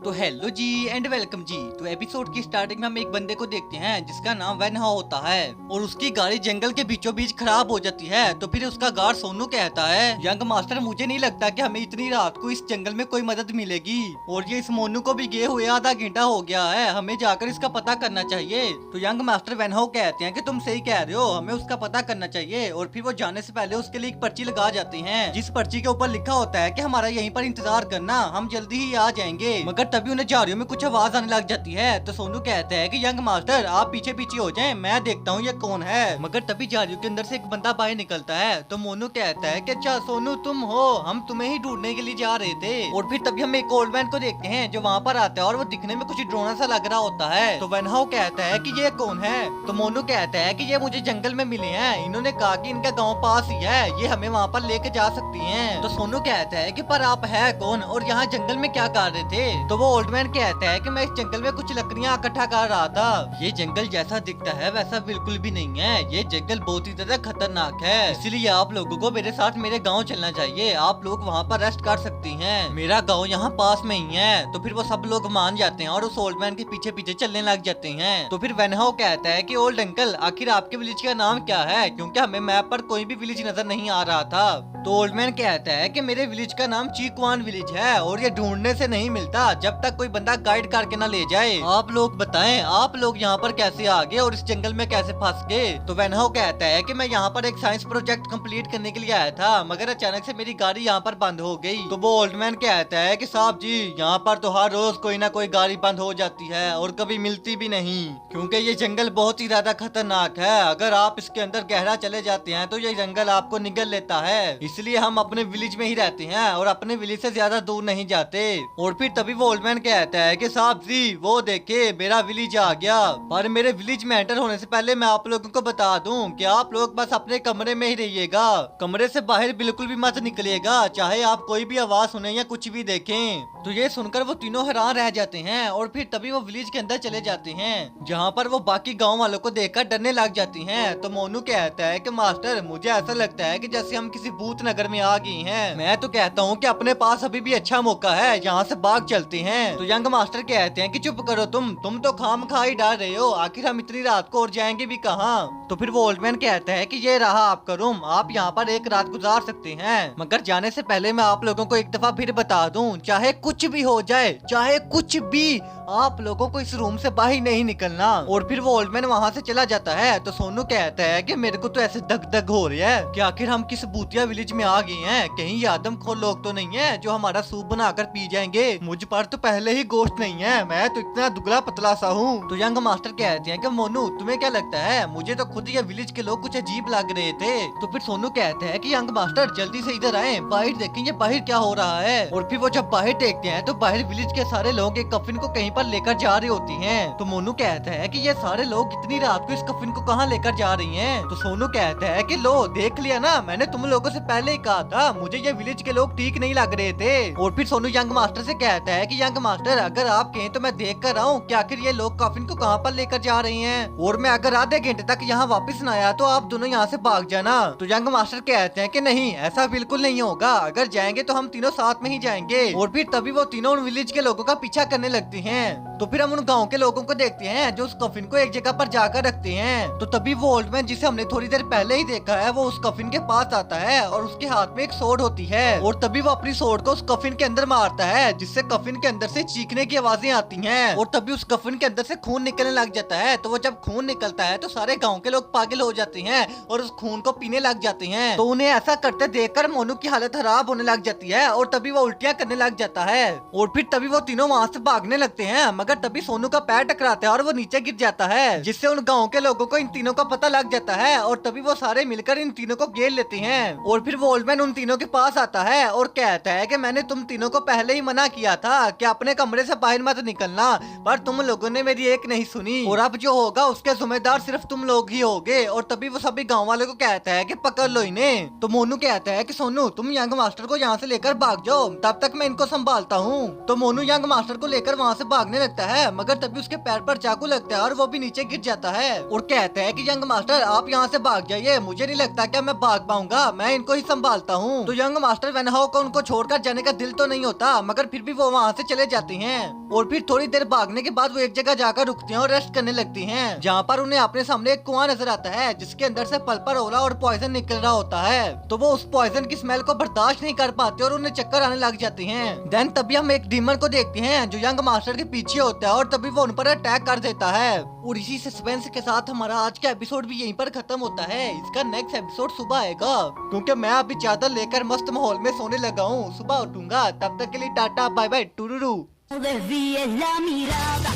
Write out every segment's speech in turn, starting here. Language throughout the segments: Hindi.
तो हेलो जी एंड वेलकम जी। तो एपिसोड की स्टार्टिंग में हम एक बंदे को देखते हैं जिसका नाम वेनहाउ होता है और उसकी गाड़ी जंगल के बीचों बीच खराब हो जाती है। तो फिर उसका गार्ड सोनू कहता है, यंग मास्टर मुझे नहीं लगता कि हमें इतनी रात को इस जंगल में कोई मदद मिलेगी और ये इस मोनू को भी गए हुए आधा घंटा हो गया है, हमें जाकर इसका पता करना चाहिए। तो यंग मास्टर वेनहाउ कहते हैं कि तुम सही कह रहे हो, हमें उसका पता करना चाहिए। और फिर वो जाने से पहले उसके लिए एक पर्ची लगा जाते हैं जिस पर्ची के ऊपर लिखा होता है कि हमारा यहीं पर इंतजार करना, हम जल्दी ही आ जाएंगे। मगर तभी उन्हें झाड़ियों में कुछ आवाज आने लग जाती है। तो सोनू कहता है कि यंग मास्टर आप पीछे पीछे हो जाएं, मैं देखता हूँ ये कौन है। मगर तभी झाड़ियों के अंदर से एक बंदा बाहर निकलता है। तो मोनू कहता है कि अच्छा सोनू तुम हो, हम तुम्हें ही ढूंढने के लिए जा रहे थे। और फिर तभी हम एक ओल्ड मैन को देखते हैं जो वहाँ पर आता है और वो दिखने में कुछ ड्रोना सा लग रहा होता है। तो वेनहाउ कहता है कि ये कौन है। तो मोनू कहता है कि ये मुझे जंगल में मिले हैं, इन्होंने कहा कि इनका गाँव पास ही है, ये हमें वहाँ पर लेके जा सकती है। तो सोनू कहता है कि पर आप है कौन और यहाँ जंगल में क्या कर रहे थे। तो वो ओल्ड मैन कहता है कि मैं इस जंगल में कुछ लकड़ियाँ इकट्ठा कर रहा था। ये जंगल जैसा दिखता है वैसा बिल्कुल भी नहीं है, ये जंगल बहुत ही ज्यादा खतरनाक है, इसलिए आप लोगों को मेरे साथ मेरे गांव चलना चाहिए, आप लोग वहाँ पर रेस्ट कर सकती हैं, मेरा गांव यहाँ पास में ही है। तो फिर वो सब लोग मान जाते हैं और उस ओल्ड मैन के पीछे पीछे चलने लग जाते हैं। तो फिर वेनहाउ कहता है कि ओल्ड अंकल आखिर आपके विलेज का नाम क्या है, क्योंकि हमें मैप पर कोई भी विलेज नजर नहीं आ रहा था। तो ओल्ड मैन कहता है कि मेरे विलेज का नाम चीकवान विलेज है और ये ढूंढने से नहीं मिलता जब तक कोई बंदा गाइड करके ना ले जाए। आप लोग बताएं आप लोग यहाँ पर कैसे आ गए और इस जंगल में कैसे फंस गए। तो वेनहाउ कहता है कि मैं यहाँ पर एक साइंस प्रोजेक्ट कंप्लीट करने के लिए आया था, मगर अचानक से मेरी गाड़ी यहाँ पर बंद हो गई। तो वो ओल्ड मैन कहता है कि साहब जी यहाँ पर तो हर रोज कोई ना कोई गाड़ी बंद हो जाती है और कभी मिलती भी नहीं, क्योंकि ये जंगल बहुत ही ज्यादा खतरनाक है, अगर आप इसके अंदर गहरा चले जाते हैं तो ये जंगल आपको निगल लेता है, इसलिए हम अपने विलेज में ही रहते हैं और अपने विलेज से ज्यादा दूर नहीं जाते। और फिर तभी वो ओल्ड मैन कहता है कि साहब जी वो देखे मेरा विलेज आ गया, पर मेरे विलेज में एंटर होने से पहले मैं आप लोगों को बता दूं कि आप लोग बस अपने कमरे में ही रहिएगा, कमरे से बाहर बिल्कुल भी मत निकलिएगा, चाहे आप कोई भी आवाज सुने या कुछ भी देखें। तो ये सुनकर वो तीनों हैरान रह जाते हैं और फिर तभी वो विलेज के अंदर चले जाते हैं जहाँ पर वो बाकी गाँव वालों को देखकर डरने लग जाती हैं। तो मोनू कहता है कि मास्टर मुझे ऐसा लगता है कि जैसे हम किसी भूत नगर में आ गए हैं, मैं तो कहता हूँ कि अपने पास अभी भी अच्छा मौका है, यहाँ से भाग चलते हैं। तो यंग मास्टर कहते हैं कि चुप करो तुम तो खामखा ही डर रहे हो, आखिर हम इतनी रात को और जाएंगे भी कहाँ। तो फिर वो ओल्ड मैन कहता है कि ये रहा आपका रूम, आप यहाँ पर एक रात गुजार सकते हैं, मगर जाने से पहले मैं आप लोगों को एक दफा फिर बता दूं, चाहे कुछ भी हो जाए, चाहे कुछ भी, आप लोगों को इस रूम से बाहर नहीं निकलना। और फिर वो ओल्ड मैन वहाँ से चला जाता है। तो सोनू कहता है कि मेरे को तो ऐसे दग दग हो रही है कि आखिर हम किस भूतिया विलेज में आ गए हैं, कहीं ये आदमखोर लोग तो नहीं है जो हमारा सूप बनाकर पी जाएंगे, मुझ पर तो पहले ही गोश्त नहीं है, मैं तो इतना दुबला पतला सा हूँ। तो यंग मास्टर कहते हैं कि मोनू तुम्हें क्या लगता है, मुझे तो खुद ये विलेज के लोग कुछ अजीब लग रहे थे। तो फिर सोनू कहते हैं कि यंग मास्टर जल्दी से इधर आए, बाहर देखें ये बाहर क्या हो रहा है। और फिर वो जब बाहर देखते हैं तो बाहर विलेज के सारे लोग एक कफिन को कहीं पर लेकर जा रही होती हैं। तो मोनू कहता है कि ये सारे लोग इतनी रात को इस कफिन को कहाँ लेकर जा रही हैं। तो सोनू कहता है कि लो देख लिया ना, मैंने तुम लोगों से पहले ही कहा था, मुझे ये विलेज के लोग ठीक नहीं लग रहे थे। और फिर सोनू यंग मास्टर से कहता है कि यंग मास्टर अगर आप कहें तो मैं देख कर आऊँ कि आखिर ये लोग कफिन को कहाँ पर लेकर जा रही हैं, और मैं अगर आधे घंटे तक यहाँ वापस न आया तो आप दोनों यहाँ से भाग जाना। तो यंग मास्टर कहते हैं कि नहीं ऐसा बिल्कुल नहीं होगा, अगर जाएंगे तो हम तीनों साथ में ही जाएंगे। और फिर तभी वो तीनों उन विलेज के लोगों का पीछा करने लगती हैं। तो फिर हम उन गांव के लोगों को देखते हैं जो उस कफिन को एक जगह पर जाकर रखते हैं। तो तभी वो ओल्ड मैन जिसे हमने थोड़ी देर पहले ही देखा है वो उस कफिन के पास आता है और उसके हाथ में एक सोड होती है और तभी वो अपनी सोड को उस कफिन के अंदर मारता है जिससे कफिन के अंदर से चीखने की आवाजें आती हैं और तभी उस कफिन के अंदर से खून निकलने लग जाता है। तो वो जब खून निकलता है तो सारे गाँव के लोग पागल हो जाते हैं और उस खून को पीने लग जाते हैं। तो उन्हें ऐसा करते देखकर मोनू की हालत खराब होने लग जाती है और तभी वो उल्टियाँ करने लग जाता है। और फिर तभी वो तीनों वहाँ से भागने लगते हैं, मगर तभी सोनू का पैर टकराता है और वो नीचे गिर जाता है, जिससे उन गाँव के लोगों को इन तीनों का पता लग जाता है और तभी वो सारे मिलकर इन तीनों को घेर लेते हैं। और फिर वो ओल्ड मैन उन तीनों के पास आता है और कहता है कि मैंने तुम तीनों को पहले ही मना किया था कि अपने कमरे से बाहर मत निकलना, पर तुम लोगों ने मेरी एक नहीं सुनी और अब जो होगा उसके जिम्मेदार सिर्फ तुम लोग ही होगे। और तभी वो सभी गाँव वालों को कहता है कि पकड़ लो इन्हें। तो मोनू कहता है कि सोनू तुम यंग मास्टर को यहाँ से लेकर भाग जाओ, तब तक मैं इनको संभालता हूँ। तो मोनू यंग मास्टर को लेकर वहाँ से भागने लगता लगता है, मगर तभी उसके पैर पर चाकू लगता है और वो भी नीचे गिर जाता है और कहता है कि यंग मास्टर आप यहाँ से भाग जाइए, मुझे नहीं लगता कि मैं भाग पाऊंगा, मैं इनको ही संभालता हूँ। तो यंग मास्टर वेनहाउ को उनको छोड़कर जाने का दिल तो नहीं होता, मगर फिर भी वो वहाँ से चले जाती हैं और फिर थोड़ी देर भागने के बाद वो एक जगह जाकर रुकती हैं और रेस्ट करने लगती हैं, जहाँ पर उन्हें अपने सामने एक कुआं नजर आता है जिसके अंदर से पल्पर ओला और पॉइजन निकल रहा होता है। तो वो उस पॉइजन की स्मेल को बर्दाश्त नहीं कर पाते और उन्हें चक्कर आने लग जाती हैं। देन तभी हम एक डीमन को देखते हैं जो यंग मास्टर के पीछे होता है और तभी वो उन पर अटैक कर देता है। और इसी सस्पेंस के साथ हमारा आज का एपिसोड भी यहीं पर खत्म होता है। इसका नेक्स्ट एपिसोड सुबह आएगा, क्योंकि मैं अभी चादर लेकर मस्त माहौल में सोने लगा हूँ। सुबह उठूंगा, तब तक के लिए टाटा बाय बाय टुरुरु। Desvíes la mirada,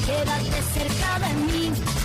quédate cerca de mí.